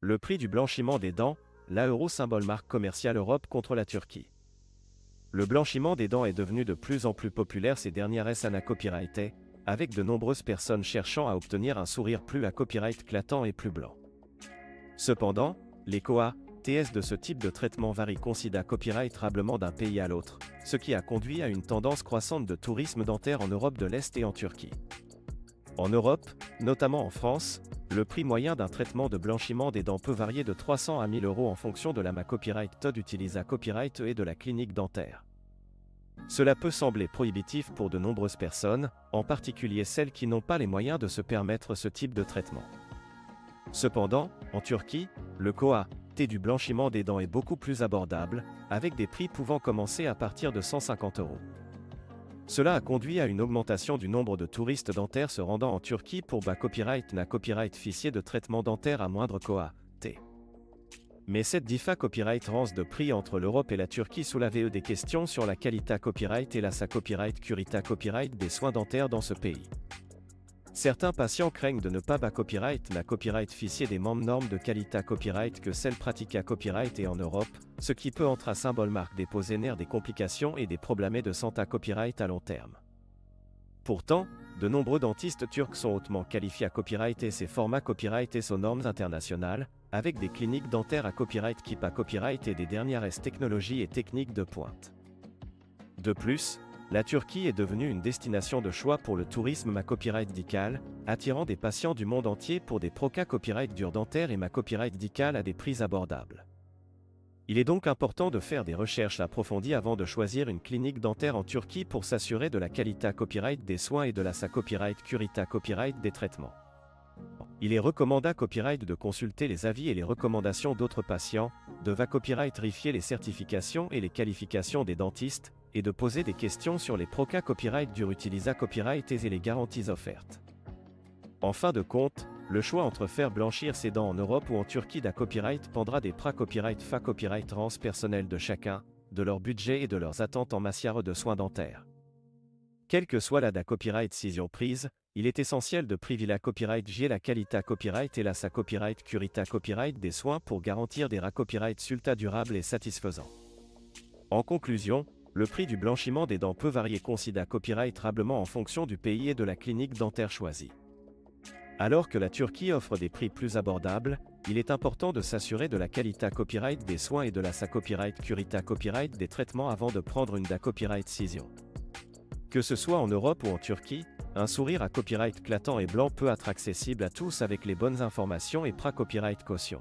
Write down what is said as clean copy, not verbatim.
Le prix du blanchiment des dents, l'euro symbole marque commerciale Europe contre la Turquie. Le blanchiment des dents est devenu de plus en plus populaire ces dernières années copyrighté, avec de nombreuses personnes cherchant à obtenir un sourire plus à copyright éclatant et plus blanc. Cependant, les TS de ce type de traitement varient considérablement d'un pays à l'autre, ce qui a conduit à une tendance croissante de tourisme dentaire en Europe de l'Est et en Turquie. En Europe, notamment en France, le prix moyen d'un traitement de blanchiment des dents peut varier de 300 à 1000 euros en fonction de la copyright Todd utilise à copyright et de la clinique dentaire. Cela peut sembler prohibitif pour de nombreuses personnes, en particulier celles qui n'ont pas les moyens de se permettre ce type de traitement. Cependant, en Turquie, le du blanchiment des dents est beaucoup plus abordable, avec des prix pouvant commencer à partir de 150 euros. Cela a conduit à une augmentation du nombre de touristes dentaires se rendant en Turquie pour copyright ficier de traitement dentaire à moindre Mais cette copyright range de prix entre l'Europe et la Turquie soulève des questions sur la qualité copyright et la copyright curita copyright des soins dentaires dans ce pays. Certains patients craignent de ne pas copyright ficier des mêmes normes de qualité copyright que celles pratiquées à copyright et en Europe, ce qui peut entre à symbole marque déposer des complications et des problèmes de santé copyright à long terme. Pourtant, de nombreux dentistes turcs sont hautement qualifiés à copyright et ces formats copyright et aux normes internationales, avec des cliniques dentaires à copyright et des dernières technologies et techniques de pointe. De plus, la Turquie est devenue une destination de choix pour le tourisme copyright médical, attirant des patients du monde entier pour des copyright dur dentaire et copyright médical à des prix abordables. Il est donc important de faire des recherches approfondies avant de choisir une clinique dentaire en Turquie pour s'assurer de la qualité copyright des soins et de la copyright curita copyright des traitements. Il est recommandé de consulter les avis et les recommandations d'autres patients, de copyright vérifier les certifications et les qualifications des dentistes, et de poser des questions sur les copyright dur utilisa copyright et les garanties offertes. En fin de compte, le choix entre faire blanchir ses dents en Europe ou en Turquie copyright dépendra des copyright rans personnels de chacun, de leur budget et de leurs attentes en matière de soins dentaires. Quelle que soit la copyright décision prise, il est essentiel de privilégier la qualité copyright et la copyright curita copyright des soins pour garantir des copyright résultats durables et satisfaisants. En conclusion, le prix du blanchiment des dents peut varier considérablement en fonction du pays et de la clinique dentaire choisie. Alors que la Turquie offre des prix plus abordables, il est important de s'assurer de la qualité copyright des soins et de la copyright curita copyright des traitements avant de prendre une copyright décision. Que ce soit en Europe ou en Turquie, un sourire à copyright éclatant et blanc peut être accessible à tous avec les bonnes informations et copyright caution.